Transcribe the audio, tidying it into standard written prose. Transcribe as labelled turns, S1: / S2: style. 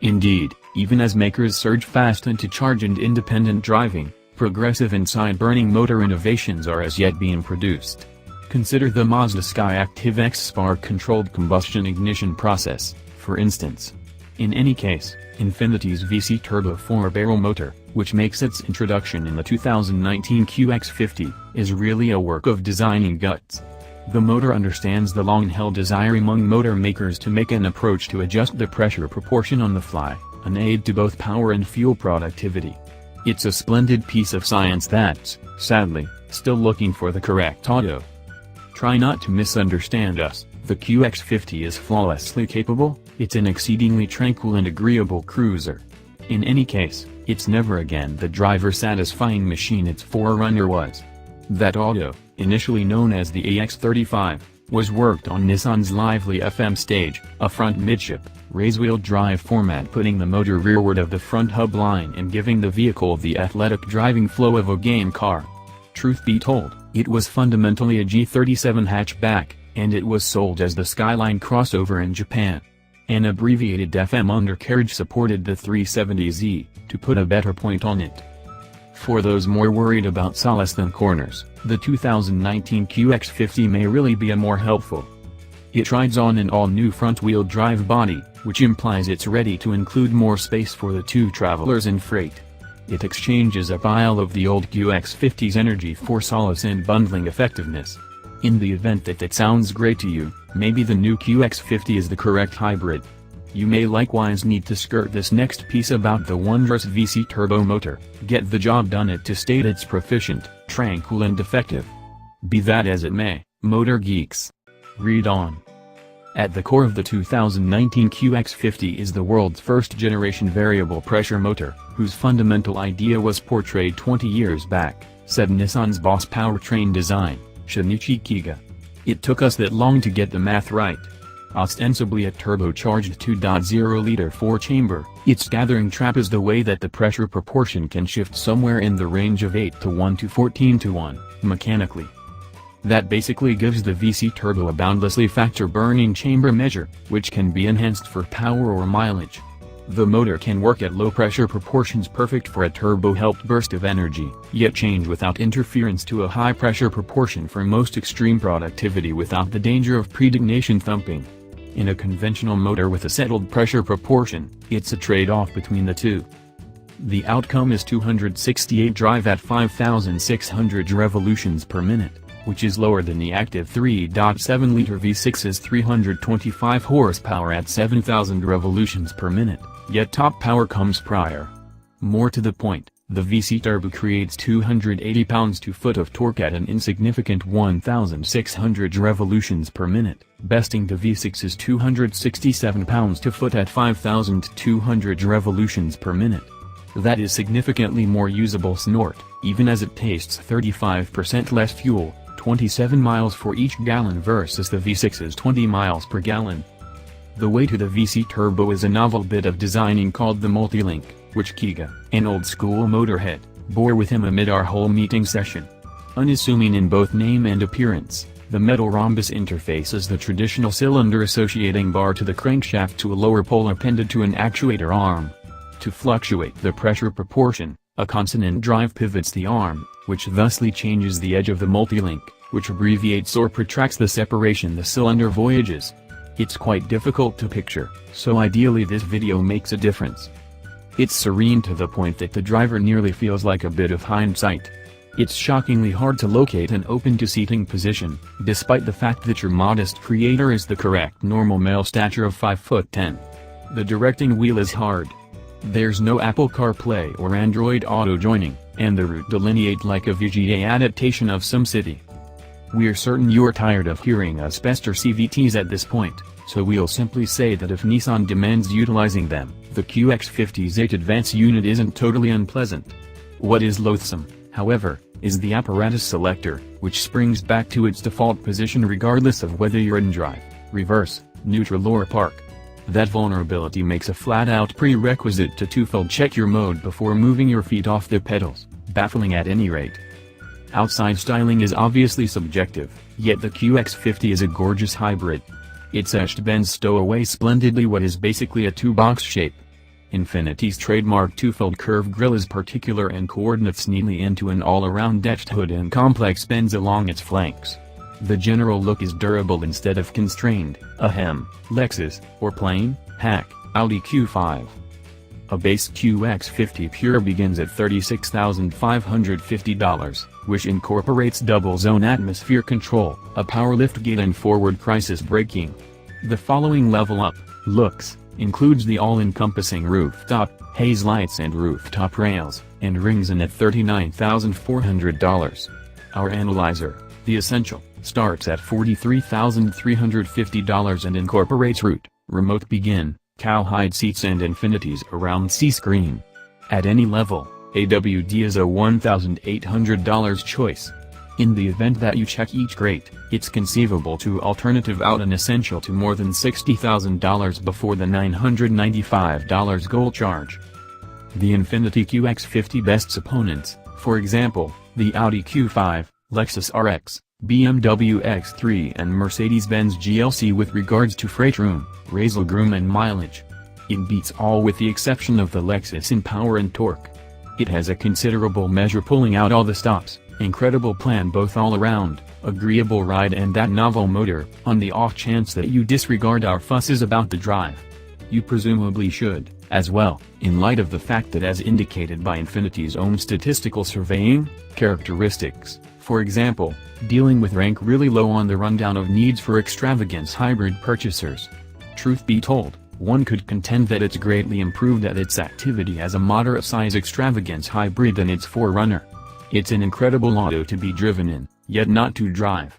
S1: Indeed, even as makers surge fast into charge and independent driving, progressive and side-burning motor innovations are as yet being produced. Consider the Mazda Skyactiv-X spark-controlled combustion ignition process, for instance. In any case, Infiniti's VC turbo 4-barrel motor, which makes its introduction in the 2019 QX50, is really a work of designing guts. The motor understands the long-held desire among motor makers to make an approach to adjust the pressure proportion on the fly, an aid to both power and fuel productivity. It's a splendid piece of science that's, sadly, still looking for the correct auto. Try not to misunderstand us, the QX50 is flawlessly capable, it's an exceedingly tranquil and agreeable cruiser. In any case, it's never again the driver-satisfying machine its forerunner was. That auto, initially known as the AX35, was worked on Nissan's lively FM stage, a front-midship, race-wheel drive format, putting the motor rearward of the front hub line and giving the vehicle the athletic driving flow of a game car. Truth be told, it was fundamentally a G37 hatchback, and it was sold as the Skyline Crossover in Japan. An abbreviated FM undercarriage supported the 370Z, to put a better point on it. For those more worried about solace than corners, the 2019 QX50 may really be a more helpful. It rides on an all-new front-wheel drive body, which implies it's ready to include more space for the two travelers in freight. It exchanges a pile of the old QX50's energy for solace and bundling effectiveness. In the event that it sounds great to you, maybe the new QX50 is the correct hybrid. You may likewise need to skirt this next piece about the wondrous VC turbo motor, get the job done it to state it's proficient, tranquil and effective. Be that as it may, motor geeks, read on. At the core of the 2019 QX50 is the world's first-generation variable pressure motor, whose fundamental idea was portrayed 20 years back, said Nissan's boss powertrain design, Shinichi Kiga. It took us that long to get the math right. Ostensibly a turbocharged 2.0-liter four-chamber, its gathering trap is the way that the pressure proportion can shift somewhere in the range of 8:1 to 14:1, mechanically. That basically gives the VC turbo a boundlessly factor-burning chamber measure, which can be enhanced for power or mileage. The motor can work at low pressure proportions, perfect for a turbo-helped burst of energy, yet change without interference to a high pressure proportion for most extreme productivity without the danger of predignation thumping. In a conventional motor with a settled pressure proportion, it's a trade-off between the two. The outcome is 268 drive at 5,600 revolutions per minute, which is lower than the active 3.7-liter V6's 325 horsepower at 7,000 revolutions per minute, yet top power comes prior. More to the point, the VC turbo creates 280 pounds-to-foot of torque at an insignificant 1,600 revolutions per minute, besting the V6's 267 pounds-to-foot at 5,200 revolutions per minute. That is significantly more usable snort, even as it tastes 35% less fuel, 27 miles for each gallon versus the V6's 20 miles per gallon. The way to the VC turbo is a novel bit of designing called the multi-link, which Kiga, an old-school motorhead, bore with him amid our whole meeting session. Unassuming in both name and appearance, the metal rhombus interface is the traditional cylinder associating bar to the crankshaft to a lower pole appended to an actuator arm. To fluctuate the pressure proportion, a consonant drive pivots the arm, which thusly changes the edge of the multi-link, which abbreviates or protracts the separation the cylinder voyages. It's quite difficult to picture, so ideally this video makes a difference. It's serene to the point that the driver nearly feels like a bit of hindsight. It's shockingly hard to locate an open-to-seating position, despite the fact that your modest creator is the correct normal male stature of 5'10". The directing wheel is hard. There's no Apple CarPlay or Android Auto joining, and the route delineates like a VGA adaptation of SimCity. We're certain you're tired of hearing us pester CVTs at this point, so we'll simply say that if Nissan demands utilizing them, the QX50's 8 Advance unit isn't totally unpleasant. What is loathsome, however, is the apparatus selector, which springs back to its default position regardless of whether you're in drive, reverse, neutral or park. That vulnerability makes a flat-out prerequisite to twofold check your mode before moving your feet off the pedals, baffling at any rate. Outside styling is obviously subjective, yet the QX50 is a gorgeous hybrid. Its etched bends stow away splendidly what is basically a two-box shape. Infiniti's trademark two-fold curved grille is particular and coordinates neatly into an all-around etched hood and complex bends along its flanks. The general look is durable instead of constrained, ahem. Lexus, or plain, hack, Audi Q5. A base QX50 Pure begins at $36,550, which incorporates double-zone atmosphere control, a power liftgate and forward crisis braking. The following level up, looks, includes the all-encompassing rooftop, haze lights and rooftop rails, and rings in at $39,400. Our analyzer, the Essential, starts at $43,350 and incorporates route, remote begin, cowhide seats and Infiniti's around C screen. At any level, AWD is a $1,800 choice. In the event that you check each crate, it's conceivable to alternative out an Essential to more than $60,000 before the $995 goal charge. The Infiniti QX50 bests opponents, for example, the Audi Q5, Lexus RX, BMW X3 and Mercedes-Benz GLC with regards to freight room, razzle-room and mileage. It beats all with the exception of the Lexus in power and torque. It has a considerable measure pulling out all the stops, incredible plan both all around, agreeable ride and that novel motor, on the off chance that you disregard our fusses about the drive. You presumably should, as well, in light of the fact that as indicated by Infiniti's own statistical surveying, characteristics, for example, dealing with rank really low on the rundown of needs for extravagance hybrid purchasers. Truth be told, one could contend that it's greatly improved at its activity as a moderate-size extravagance hybrid than its forerunner. It's an incredible auto to be driven in, yet not to drive.